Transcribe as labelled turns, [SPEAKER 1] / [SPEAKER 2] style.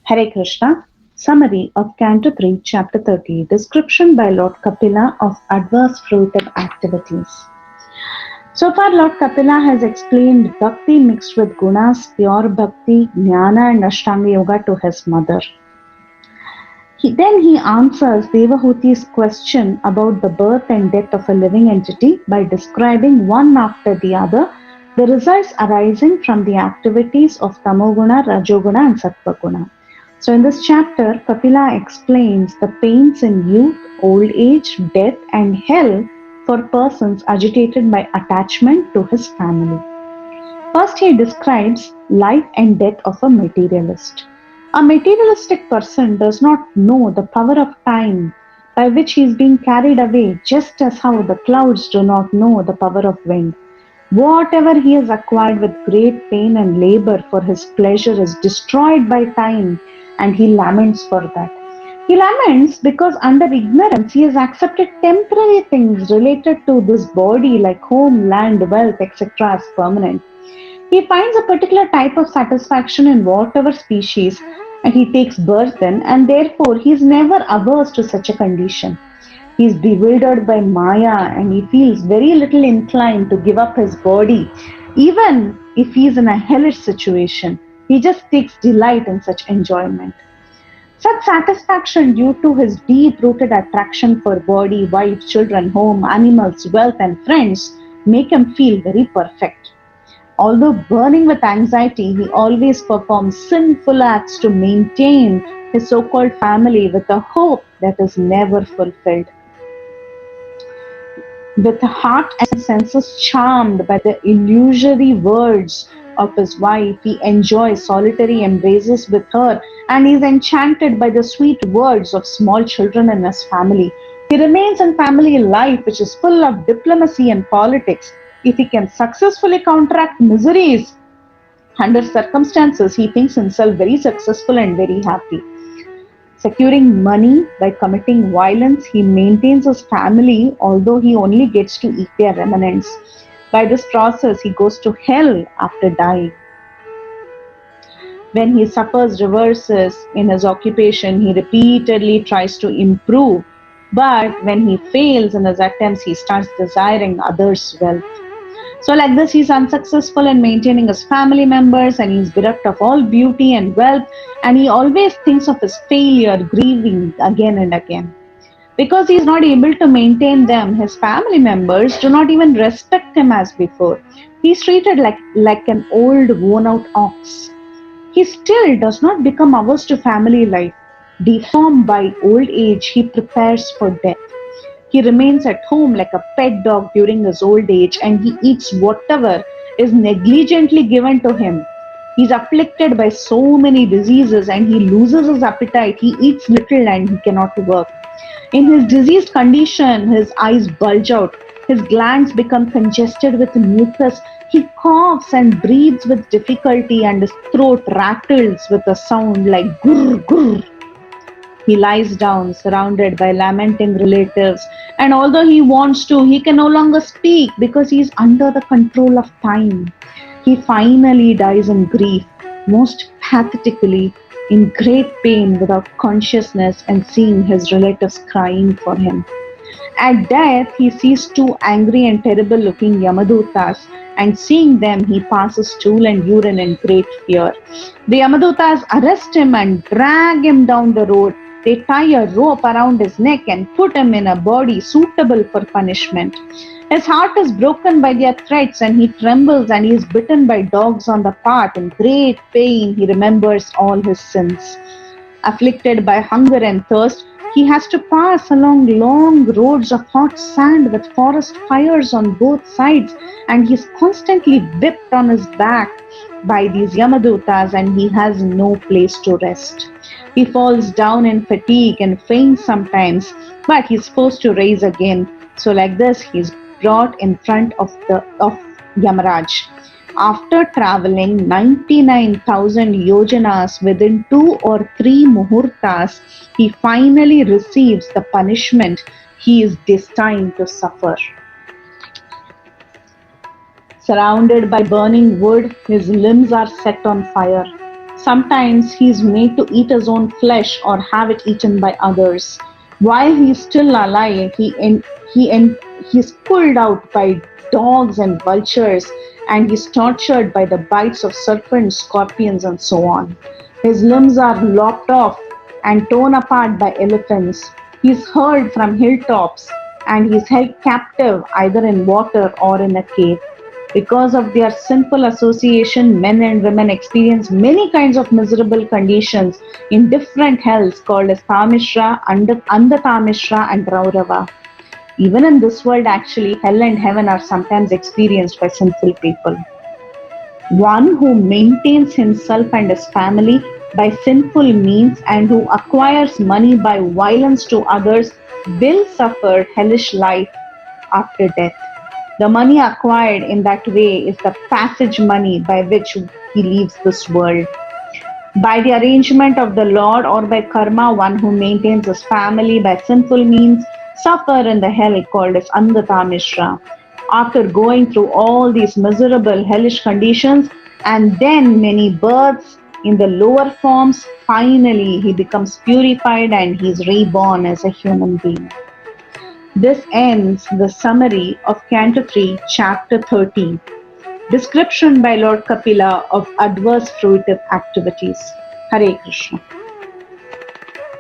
[SPEAKER 1] Hare Krishna. Summary of Canto 3, Chapter 30. Description by Lord Kapila of adverse fruitive activities. So far, Lord Kapila has explained bhakti mixed with gunas, pure bhakti, jnana, and Ashtanga Yoga to his mother. Then he answers Devahuti's question about the birth and death of a living entity by describing one after the other the results arising from the activities of Tamoguna, Rajoguna, and Sattvaguna. So, in this chapter, Kapila explains the pains in youth, old age, death, and hell for persons agitated by attachment to his family. First, he describes life and death of a materialist. A materialistic person does not know the power of time by which he is being carried away, just as how the clouds do not know the power of wind. Whatever he has acquired with great pain and labor for his pleasure is destroyed by time, and he laments for that. He laments because under ignorance he has accepted temporary things related to this body like home, land, wealth, etc. as permanent. He finds a particular type of satisfaction in whatever species and he takes birth in, and therefore he is never averse to such a condition. He is bewildered by Maya and he feels very little inclined to give up his body, even if he is in a hellish situation. He just takes delight in such enjoyment. Such satisfaction due to his deep rooted attraction for body, wife, children, home, animals, wealth, and friends make him feel very perfect. Although burning with anxiety, he always performs sinful acts to maintain his so called family with a hope that is never fulfilled. With heart and senses charmed by the illusory words of his wife, he enjoys solitary embraces with her and is enchanted by the sweet words of small children in his family. He remains in family life, which is full of diplomacy and politics. If he can successfully counteract miseries under circumstances, he thinks himself very successful and very happy. Securing money by committing violence, he maintains his family, although he only gets to eat their remnants. By this process, he goes to hell after dying. When he suffers reverses in his occupation, he repeatedly tries to improve. But when he fails in his attempts, he starts desiring others' wealth. So, like this, he's unsuccessful in maintaining his family members and he's bereft of all beauty and wealth. And he always thinks of his failure, grieving again and again. Because he is not able to maintain them, his family members do not even respect him as before. He's treated like an old, worn out ox. He still does not become averse to family life. Deformed by old age, he prepares for death. He remains at home like a pet dog during his old age and he eats whatever is negligently given to him. He's afflicted by so many diseases and he loses his appetite. He eats little and he cannot work. In his diseased condition, his eyes bulge out, his glands become congested with mucus, he coughs and breathes with difficulty, and his throat rattles with a sound like gurr gurr. He lies down, surrounded by lamenting relatives, and although he wants to, he can no longer speak because he is under the control of time. He finally dies in grief, most pathetically, in great pain without consciousness and seeing his relatives crying for him. At death, he sees two angry and terrible looking Yamadutas, and seeing them, he passes stool and urine in great fear. The Yamadutas arrest him and drag him down the road. They tie a rope around his neck and put him in a body suitable for punishment. His heart is broken by their threats and he trembles and he is bitten by dogs on the path. In great pain, he remembers all his sins. Afflicted by hunger and thirst, he has to pass along long roads of hot sand with forest fires on both sides, and he is constantly whipped on his back by these Yamadutas, and he has no place to rest. He falls down in fatigue and faints sometimes, but he is forced to rise again. So, like this, he is brought in front of Yamaraj. After traveling 99,000 yojanas within 2 or 3 muhurtas, he finally receives the punishment he is destined to suffer. Surrounded by burning wood, his limbs are set on fire. Sometimes he is made to eat his own flesh or have it eaten by others. While he is still alive, he is pulled out by dogs and vultures, and he is tortured by the bites of serpents, scorpions, and so on. His limbs are lopped off and torn apart by elephants. He is hurled from hilltops, and he is held captive either in water or in a cave. Because of their sinful association, men and women experience many kinds of miserable conditions in different hells called as Tamishra, Andatamishra, and Raurava. Even in this world, actually, hell and heaven are sometimes experienced by sinful people. One who maintains himself and his family by sinful means and who acquires money by violence to others will suffer hellish life after death. The money acquired in that way is the passage money by which he leaves this world. By the arrangement of the Lord or by karma, one who maintains his family by sinful means suffer in the hell called as Andatamishra. After going through all these miserable hellish conditions and then many births in the lower forms, finally he becomes purified and he is reborn as a human being. This ends the summary of Canto 3, Chapter 13. Description by Lord Kapila of adverse fruitive activities. Hare Krishna.